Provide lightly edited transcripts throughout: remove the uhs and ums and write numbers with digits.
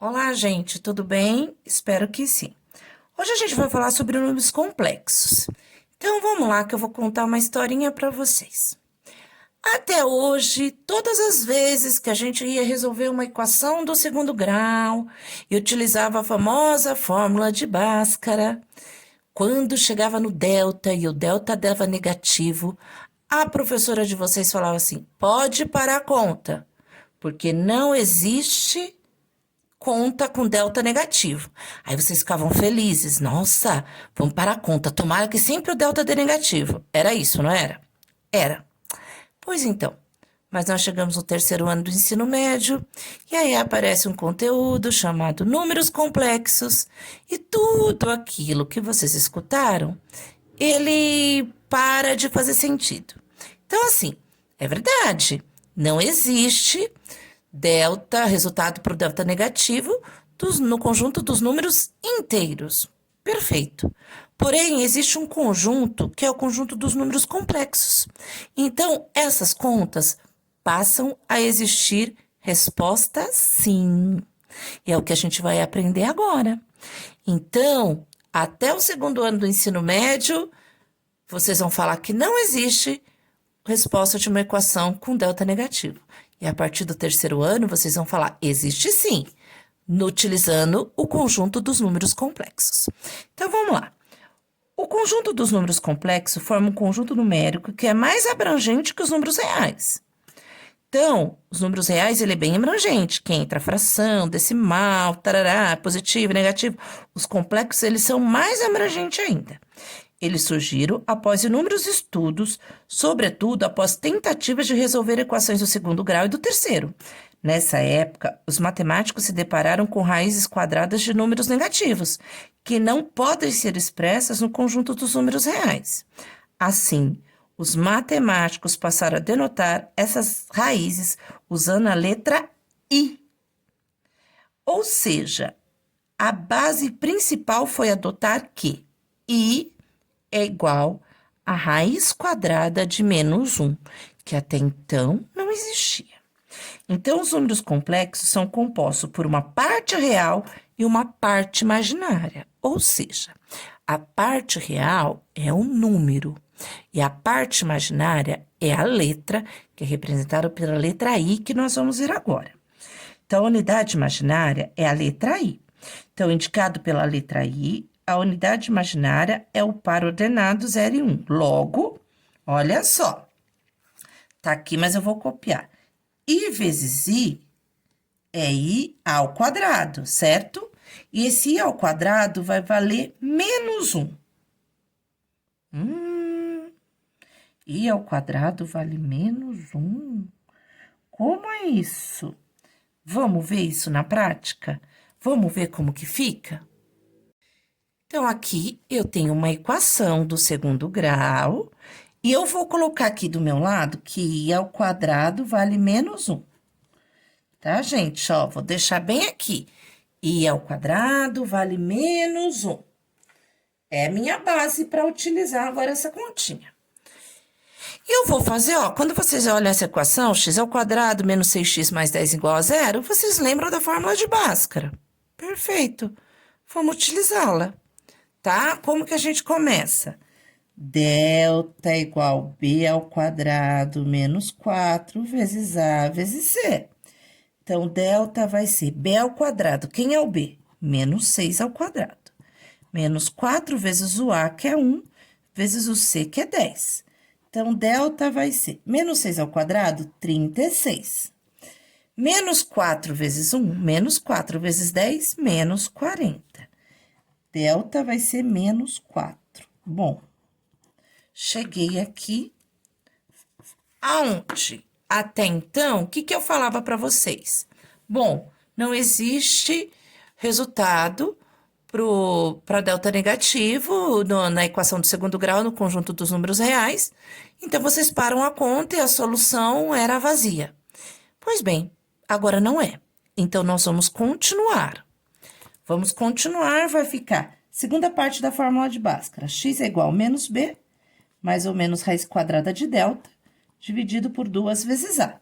Olá, gente, tudo bem? Espero que sim. Hoje a gente vai falar sobre números complexos. Então vamos lá que eu vou contar uma historinha para vocês. Até hoje, todas as vezes que a gente ia resolver uma equação do segundo grau e utilizava a famosa fórmula de Bhaskara, quando chegava no delta e o delta dava negativo, a professora de vocês falava assim: pode parar a conta, porque não existe conta com delta negativo. Aí vocês ficavam felizes. Nossa, vamos para a conta. Tomara que sempre o delta dê negativo. Era isso, não era? Era. Pois então. Mas nós chegamos no terceiro ano do ensino médio e aí aparece um conteúdo chamado números complexos e tudo aquilo que vocês escutaram, ele para de fazer sentido. Então, assim, é verdade. Não existe delta, resultado para o delta negativo, no conjunto dos números inteiros. Perfeito. Porém, existe um conjunto que é o conjunto dos números complexos. Então, essas contas passam a existir resposta sim. E é o que a gente vai aprender agora. Então, até o segundo ano do ensino médio, vocês vão falar que não existe resposta de uma equação com delta negativo. E a partir do terceiro ano, vocês vão falar, existe sim, utilizando o conjunto dos números complexos. Então, vamos lá. O conjunto dos números complexos forma um conjunto numérico que é mais abrangente que os números reais. Então, os números reais, ele é bem abrangente, que entra fração, decimal, tarará, positivo, negativo. Os complexos, eles são mais abrangentes ainda. Eles surgiram após inúmeros estudos, sobretudo após tentativas de resolver equações do segundo grau e do terceiro. Nessa época, os matemáticos se depararam com raízes quadradas de números negativos, que não podem ser expressas no conjunto dos números reais. Assim, os matemáticos passaram a denotar essas raízes usando a letra I. Ou seja, a base principal foi adotar que I é igual a raiz quadrada de menos 1, que até então não existia. Então, os números complexos são compostos por uma parte real e uma parte imaginária. Ou seja, a parte real é um número e a parte imaginária é a letra, que é representada pela letra I, que nós vamos ver agora. Então, a unidade imaginária é a letra I. Então, indicado pela letra I, a unidade imaginária é o par ordenado 0 e 1. Logo, olha só. Tá aqui, mas eu vou copiar. I vezes I é I ao quadrado, certo? E esse I ao quadrado vai valer menos 1. I ao quadrado vale menos 1? Como é isso? Vamos ver isso na prática? Vamos ver como que fica? Então, aqui eu tenho uma equação do segundo grau, e eu vou colocar aqui do meu lado que I ao quadrado vale menos 1. Tá, gente? Ó, vou deixar bem aqui. I ao quadrado vale menos 1. É a minha base para utilizar agora essa continha. E eu vou fazer, ó, quando vocês olham essa equação, x ao quadrado menos 6x mais 10 igual a zero, vocês lembram da fórmula de Bhaskara. Perfeito. Vamos utilizá-la. Tá? Como que a gente começa? Delta é igual a b ao quadrado menos 4 vezes a vezes c. Então, delta vai ser b ao quadrado. Quem é o b? Menos 6 ao quadrado. Menos 4 vezes o a, que é 1, vezes o c, que é 10. Então, delta vai ser menos 6 ao quadrado, 36. Menos 4 vezes 1, menos 4 vezes 10, menos 40. Delta vai ser menos 4. Bom, cheguei aqui. Aonde? Até então, o que eu falava para vocês? Bom, não existe resultado para delta negativo na equação do segundo grau, no conjunto dos números reais. Então, vocês param a conta e a solução era vazia. Pois bem, agora não é. Então, nós vamos continuar. Vamos continuar, vai ficar segunda parte da fórmula de Bhaskara. X é igual a menos b, mais ou menos raiz quadrada de delta, dividido por 2 vezes a.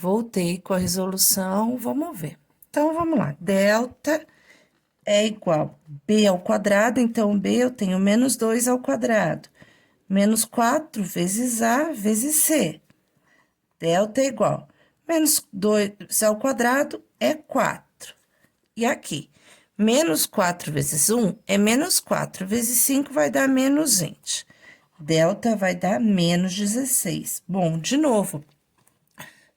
Voltei com a resolução, vamos ver. Então, vamos lá. Delta é igual a b ao quadrado, então, b eu tenho menos 2 ao quadrado. Menos 4 vezes a vezes c. Delta é igual a menos 2 ao quadrado é 4. E aqui, menos 4 vezes 1 é menos 4 vezes 5 vai dar menos 20. Delta vai dar menos 16. Bom, de novo,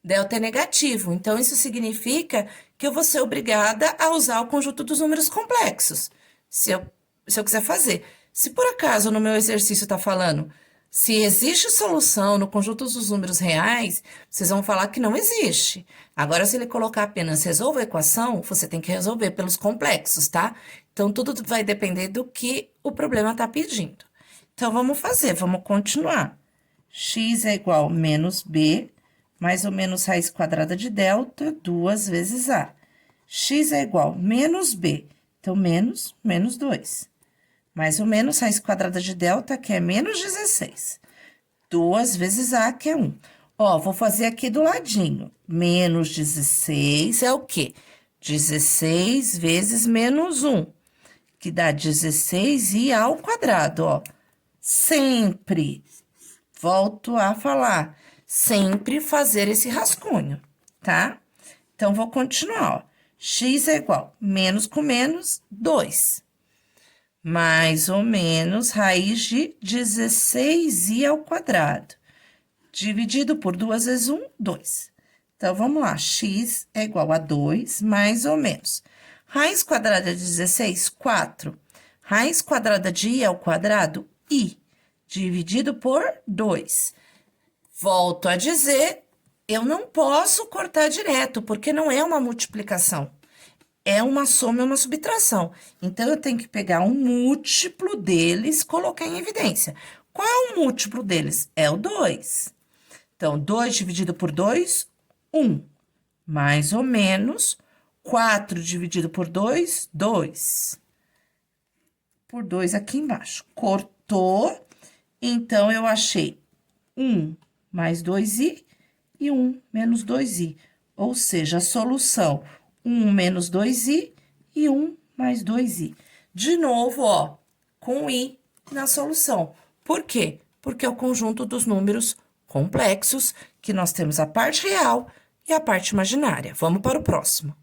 delta é negativo, então isso significa que eu vou ser obrigada a usar o conjunto dos números complexos, se eu quiser fazer. Se por acaso no meu exercício está falando, se existe solução no conjunto dos números reais, vocês vão falar que não existe. Agora, se ele colocar apenas resolva a equação, você tem que resolver pelos complexos, tá? Então, tudo vai depender do que o problema está pedindo. Então, vamos fazer, vamos continuar. X é igual a menos b, mais ou menos raiz quadrada de delta, 2 vezes a. X é igual a menos b, então, menos 2. Mais ou menos raiz quadrada de delta, que é menos 16. 2 vezes a, que é 1. Ó, vou fazer aqui do ladinho. Menos 16 é o quê? 16 vezes menos 1, que dá 16i ao quadrado, ó. Sempre, volto a falar, sempre fazer esse rascunho, tá? Então, vou continuar, ó. X é igual, menos com menos, 2. Mais ou menos raiz de 16i ao quadrado. Dividido por 2 vezes 1, 2. Então, vamos lá. X é igual a 2, mais ou menos. Raiz quadrada de 16, 4. Raiz quadrada de i ao quadrado, i. Dividido por 2. Volto a dizer, eu não posso cortar direto, porque não é uma multiplicação. É uma soma e uma subtração. Então, eu tenho que pegar um múltiplo deles e colocar em evidência. Qual é o múltiplo deles? É o 2. Então, 2 dividido por 2, 1. Mais ou menos, 4 dividido por 2, 2. Por 2 aqui embaixo. Cortou. Então, eu achei 1 mais 2i e 1 menos 2i. Ou seja, a solução 1 menos 2i e 1 mais 2i. De novo, ó, com i na solução. Por quê? Porque é o conjunto dos números complexos, que nós temos a parte real e a parte imaginária. Vamos para o próximo.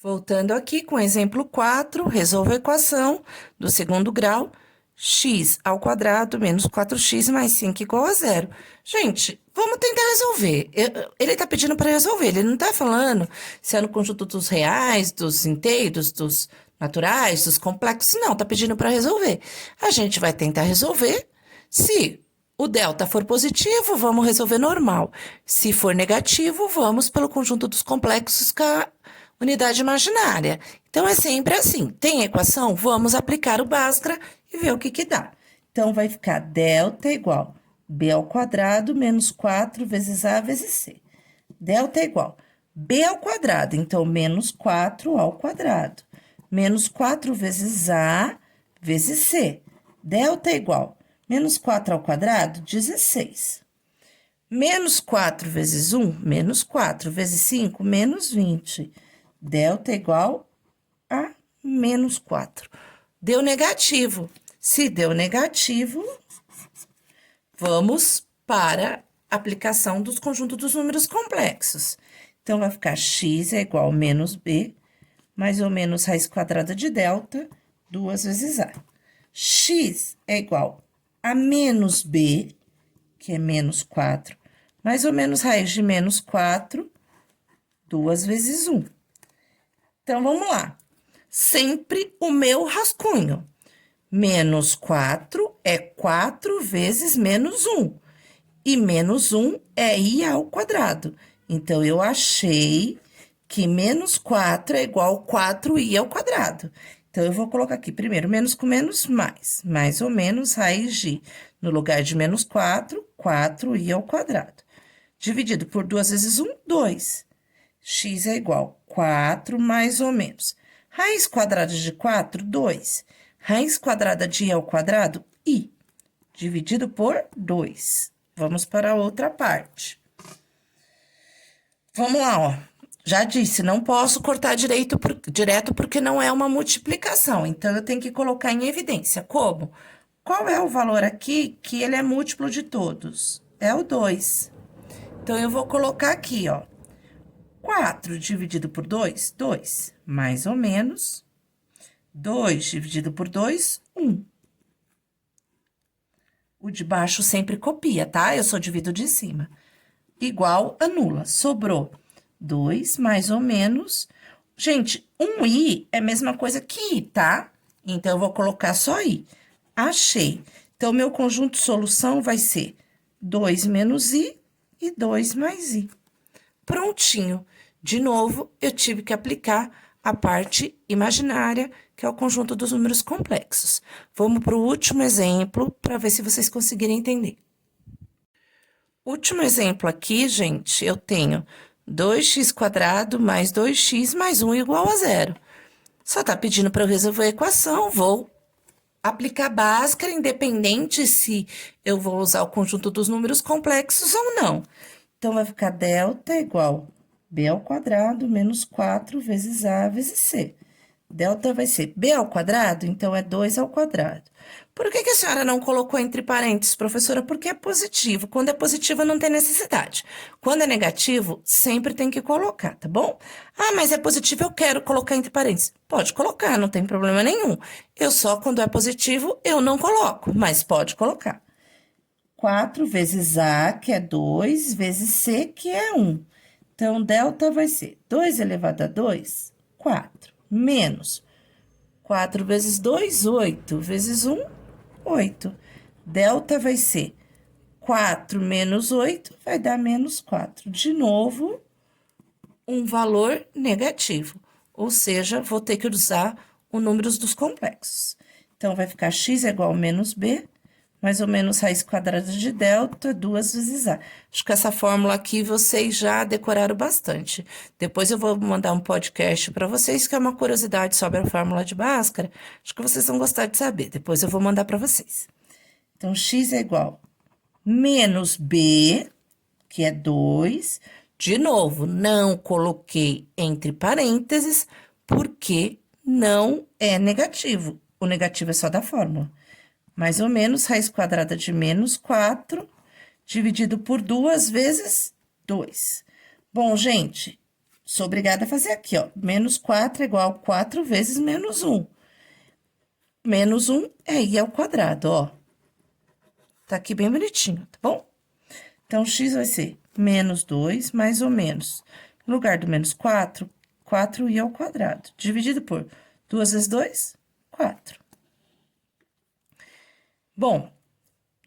Voltando aqui com o exemplo 4, resolva a equação do segundo grau, x ao quadrado menos 4x mais 5 igual a 0. Gente, vamos tentar resolver. Ele está pedindo para resolver, ele não está falando se é no conjunto dos reais, dos inteiros, dos naturais, dos complexos, não, está pedindo para resolver. A gente vai tentar resolver. Se o delta for positivo, vamos resolver normal. Se for negativo, vamos pelo conjunto dos complexos com a unidade imaginária. Então, é sempre assim. Tem equação? Vamos aplicar o Bhaskara e ver o que dá. Então, vai ficar delta igual b ao quadrado menos 4 vezes a vezes c. Delta é igual b ao quadrado, então, menos 4 ao quadrado. Menos 4 vezes a vezes c. Delta é igual menos 4 ao quadrado, 16. Menos 4 vezes 1, menos 4 vezes 5, menos 20. Delta é igual a menos 4. Deu negativo. Se deu negativo, vamos para a aplicação dos conjuntos dos números complexos. Então, vai ficar x é igual a menos b, mais ou menos raiz quadrada de delta, 2 vezes a. X é igual a menos b, que é menos 4, mais ou menos raiz de menos 4, 2 vezes 1. Então, vamos lá. Sempre o meu rascunho. Menos 4 é 4 vezes menos 1. E menos 1 é i ao quadrado. Então, eu achei que menos 4 é igual a 4i ao quadrado. Então, eu vou colocar aqui primeiro menos com menos mais. Mais ou menos raiz de, no lugar de menos 4, 4i ao quadrado. Dividido por 2 vezes 1, 2. X é igual a 4 mais ou menos. Raiz quadrada de 4, 2. Raiz quadrada de i ao quadrado, i. Dividido por 2. Vamos para a outra parte. Vamos lá, ó. Já disse, não posso cortar direto porque não é uma multiplicação. Então, eu tenho que colocar em evidência. Como? Qual é o valor aqui que ele é múltiplo de todos? É o 2. Então, eu vou colocar aqui, ó. 4 dividido por 2, 2. Mais ou menos. 2 dividido por 2, 1. O de baixo sempre copia, tá? Eu só divido de cima. Igual, anula. Sobrou 2 mais ou menos. Gente, um i é a mesma coisa que i, tá? Então, eu vou colocar só i. Achei. Então, meu conjunto de solução vai ser 2 menos i e 2 mais i. Prontinho. De novo, eu tive que aplicar a parte imaginária, que é o conjunto dos números complexos. Vamos para o último exemplo, para ver se vocês conseguirem entender. Último exemplo aqui, gente, eu tenho 2x² mais 2x mais 1 igual a 0. Só tá pedindo para eu resolver a equação, vou aplicar Bhaskara, independente se eu vou usar o conjunto dos números complexos ou não. Então, vai ficar delta igual b² menos 4 vezes a vezes c. Delta vai ser b², então é 2². Por que a senhora não colocou entre parênteses, professora? Porque é positivo. Quando é positivo, não tem necessidade. Quando é negativo, sempre tem que colocar, tá bom? Ah, mas é positivo, eu quero colocar entre parênteses. Pode colocar, não tem problema nenhum. Eu só, quando é positivo, eu não coloco, mas pode colocar. 4 vezes a, que é 2, vezes c, que é 1. Então, delta vai ser 2 elevado a 2, 4, menos 4 vezes 2, 8, vezes 1, 8. Delta vai ser 4 menos 8, vai dar menos 4. De novo, um valor negativo, ou seja, vou ter que usar o número dos complexos. Então, vai ficar x é igual a menos b, mais ou menos raiz quadrada de delta, 2 vezes a. Acho que essa fórmula aqui vocês já decoraram bastante. Depois eu vou mandar um podcast para vocês, que é uma curiosidade sobre a fórmula de Bhaskara. Acho que vocês vão gostar de saber. Depois eu vou mandar para vocês. Então, x é igual a menos b, que é 2. De novo, não coloquei entre parênteses, porque não é negativo. O negativo é só da fórmula. Mais ou menos, raiz quadrada de menos 4, dividido por 2 vezes 2. Bom, gente, sou obrigada a fazer aqui, ó. Menos 4 é igual a 4 vezes menos 1. Menos 1 é i ao quadrado, ó. Tá aqui bem bonitinho, tá bom? Então, x vai ser menos 2, mais ou menos. No lugar do menos 4, 4i ao quadrado. Dividido por 2 vezes 2, 4. Bom,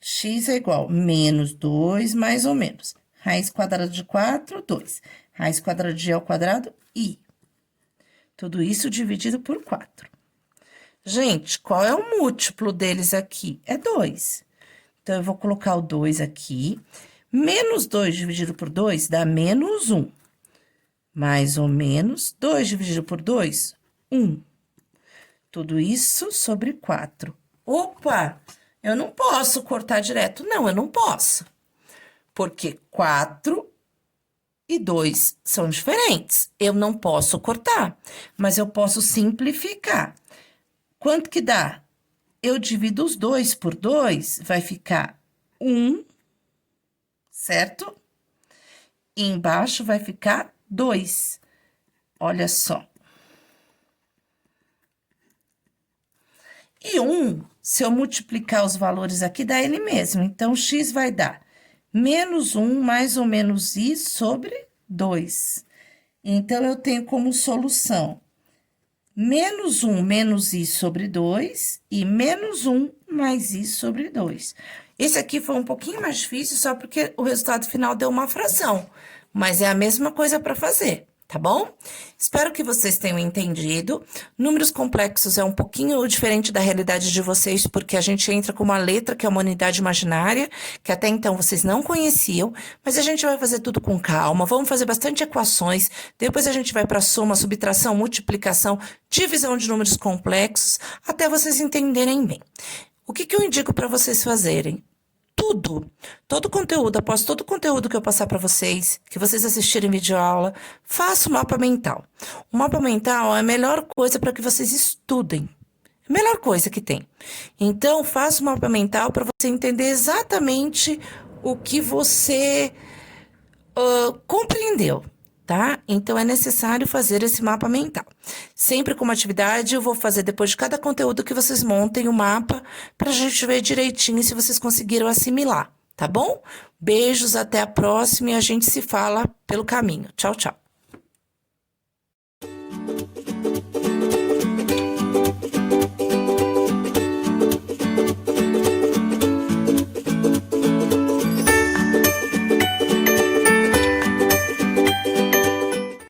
x é igual a menos 2, mais ou menos. Raiz quadrada de 4, 2. Raiz quadrada de i ao quadrado, i. Tudo isso dividido por 4. Gente, qual é o múltiplo deles aqui? É 2. Então, eu vou colocar o 2 aqui. Menos 2 dividido por 2 dá menos 1. Mais ou menos, 2 dividido por 2, 1. Tudo isso sobre 4. Opa! Eu não posso cortar direto. Não, eu não posso. Porque 4 e 2 são diferentes. Eu não posso cortar, mas eu posso simplificar. Quanto que dá? Eu divido os 2 por 2, vai ficar 1, certo? E embaixo vai ficar 2. Olha só. E 1, se eu multiplicar os valores aqui, dá ele mesmo. Então, x vai dar menos 1 mais ou menos i sobre 2. Então, eu tenho como solução menos 1 menos i sobre 2 e menos 1 mais i sobre 2. Esse aqui foi um pouquinho mais difícil, só porque o resultado final deu uma fração. Mas é a mesma coisa para fazer, tá bom? Espero que vocês tenham entendido. Números complexos é um pouquinho diferente da realidade de vocês, porque a gente entra com uma letra, que é uma unidade imaginária, que até então vocês não conheciam, mas a gente vai fazer tudo com calma, vamos fazer bastante equações, depois a gente vai para soma, subtração, multiplicação, divisão de números complexos, até vocês entenderem bem. O que eu indico para vocês fazerem? tudo, todo conteúdo, após todo conteúdo que eu passar para vocês, que vocês assistirem videoaula, faça o mapa mental. O mapa mental é a melhor coisa para que vocês estudem. A melhor coisa que tem. Então, faça o mapa mental para você entender exatamente o que você compreendeu, tá? Então, é necessário fazer esse mapa mental. Sempre como atividade, eu vou fazer depois de cada conteúdo que vocês montem o mapa para a gente ver direitinho se vocês conseguiram assimilar, tá bom? Beijos, até a próxima e a gente se fala pelo caminho. Tchau, tchau.